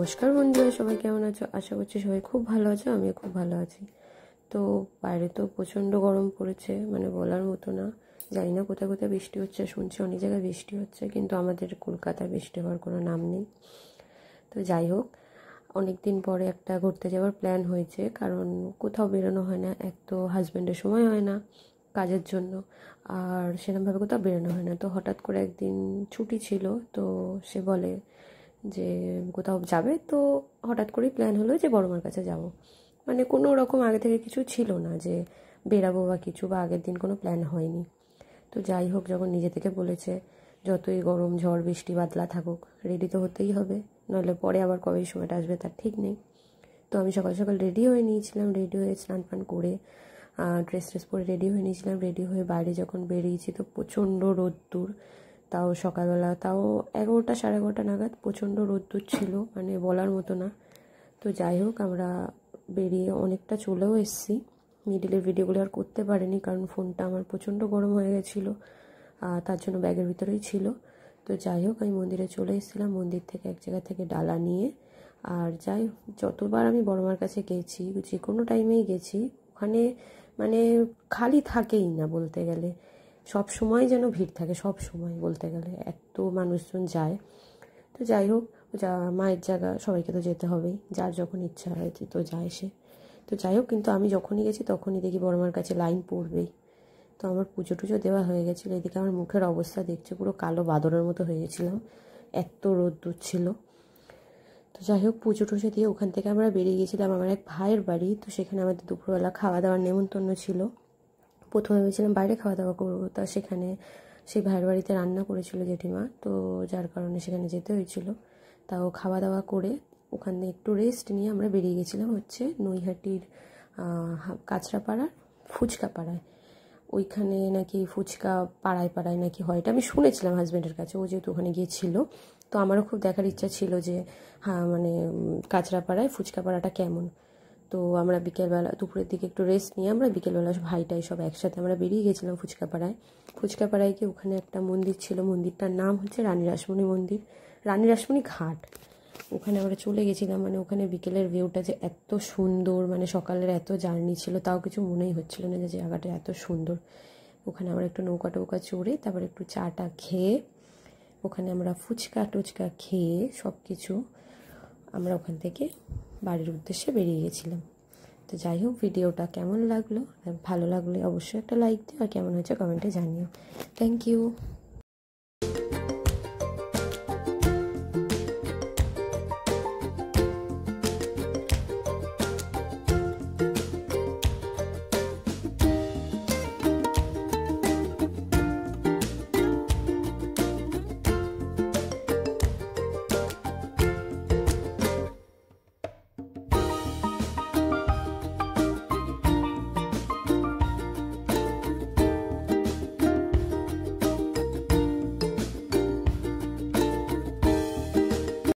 নমস্কার বন্ধুরা, সবাই কেমন আছো? আশা করছি সবাই খুব ভালো আছো। আমিও খুব ভালো আছি। তো বাইরে তো প্রচণ্ড গরম পড়েছে, মানে বলার মতো না। জানি না কোথায় কোথায় বৃষ্টি হচ্ছে, শুনছি অনেক জায়গায় বৃষ্টি হচ্ছে, কিন্তু আমাদের কলকাতায় বৃষ্টি হওয়ার কোনো নাম নেই। তো যাই হোক, অনেক দিন পরে একটা ঘুরতে যাওয়ার প্ল্যান হয়েছে, কারণ কোথাও বেরোনো হয় না। এক তো হাজব্যান্ডের সময় হয় না কাজের জন্য, আর সেরকমভাবে কোথাও বেরোনো হয় না। তো হঠাৎ করে একদিন ছুটি ছিল, তো সে বলে যে কোথাও যাবে। তো হঠাৎ করেই প্ল্যান হলো যে বড়মার কাছে যাব। মানে কোনো রকম আগে থেকে কিছু ছিল না যে বেরাবো বা কিছু, বা আগের দিন কোনো প্ল্যান হয়নি। তো যাই হোক, যখন নিজে থেকে বলেছে, যতই গরম ঝড় বৃষ্টি বাদলা থাকুক, রেডি তো হতেই হবে, নইলে পরে আবার কবে এই সময়টা আসবে তার ঠিক নেই। তো আমি সকাল সকাল রেডি হয়ে নিয়েছিলাম, রেডি হয়ে স্নান ফান করে ড্রেস ট্রেস পরে রেডি হয়ে নিয়েছিলাম। রেডি হয়ে বাইরে যখন বেরিয়েছি তো প্রচণ্ড রোদ্দুর, তাও সকালবেলা, তাও 11টা 11:30 নাগাদ প্রচণ্ড রোদ্দুর ছিল, মানে বলার মতো না। তো যাই হোক, আমরা বেরিয়ে অনেকটা চলেও এসেছি। মিডিলের ভিডিওগুলো আর করতে পারিনি, কারণ ফোনটা আমার প্রচণ্ড গরম হয়ে গেছিলো, তার জন্য ব্যাগের ভিতরেই ছিল। তো যাই হোক, আমি মন্দিরে চলে এসেছিলাম। মন্দির থেকে এক জায়গা থেকে ডালা নিয়ে, আর যাই যতবার আমি বড়মার কাছে গেছি, যে কোনো টাইমেই গেছি, ওখানে মানে খালি থাকেই না বলতে গেলে। সব সময় যেন ভিড় থাকে, সব সময় বলতে গেলে এত মানুষজন যায়। তো যাই হোক, যা মায়ের জায়গা, সবাইকে তো যেতে হবেই, যার যখন ইচ্ছা হয় তো যায় সে। তো যাই হোক, কিন্তু আমি যখনই গেছি তখনই দেখি বড়মার কাছে লাইন পড়বেই। তো আমার পুজো টুজো দেওয়া হয়ে গেছিলো। এদিকে আমার মুখের অবস্থা দেখছে, পুরো কালো বাদরের মতো হয়ে গেছিলাম, এত রোদ্দুর ছিল। তো যাই হোক, পুজো টুজো দিয়ে ওখান থেকে আমরা বেরিয়ে গেছিলাম আমার এক ভাইয়ের বাড়ি। তো সেখানে আমাদের দুপুরবেলা খাওয়া দাওয়ার নেমন্তন্ন ছিল। প্রথমে ভেবেছিলাম বাইরে খাওয়া দাওয়া করবো, তা সেখানে সেই ভাইয়ের বাড়িতে রান্না করেছিল জেঠিমা, তো যার কারণে সেখানে যেতে হয়েছিল। তাও খাওয়া দাওয়া করে ওখানে একটু রেস্ট নিয়ে আমরা বেরিয়ে গেছিলাম হচ্ছে নৈহাটির কাঁচরাপাড়ার ফুচকা পাড়ায়। ওইখানে নাকি ফুচকা পাড়ায় পাড়ায় নাকি হয়, এটা আমি শুনেছিলাম হাজব্যান্ডের কাছে, ও যেহেতু ওখানে গিয়েছিল। তো আমারও খুব দেখার ইচ্ছা ছিল যে হ্যাঁ, মানে কাঁচরাপাড়ায় ফুচকা পাড়াটা কেমন। তো আমরা বিকেলবেলা, দুপুরের দিকে একটু রেস্ট নিয়ে আমরা বিকেলবেলা ভাইটাই সব একসাথে আমরা বেরিয়ে গেছিলাম ফুচকাপাড়ায়। ফুচকাপাড়ায় গিয়ে ওখানে একটা মন্দির ছিল, মন্দিরটার নাম হচ্ছে রানী রাসমণি মন্দির, রানী রাসমণি ঘাট। ওখানে আমরা চলে গেছিলাম। মানে ওখানে বিকেলের ভিউটা যে এত সুন্দর, মানে সকালের এত জার্নি ছিল তাও কিছু মনেই হচ্ছিল না যে জায়গাটা এত সুন্দর। ওখানে আমরা একটু নৌকা টৌকা চড়ে, তারপর একটু চাটা খেয়ে, ওখানে আমরা ফুচকা টুচকা খেয়ে সব কিছু আমরা ওখান থেকে বাড়ির উদ্দেশ্যে বেরিয়ে গেছিলাম। তো যাই হোক, ভিডিওটা কেমন লাগলো, ভালো লাগলে অবশ্যই একটা লাইক দিও, আর কেমন হয়েছে কমেন্টে জানিও। Thank you.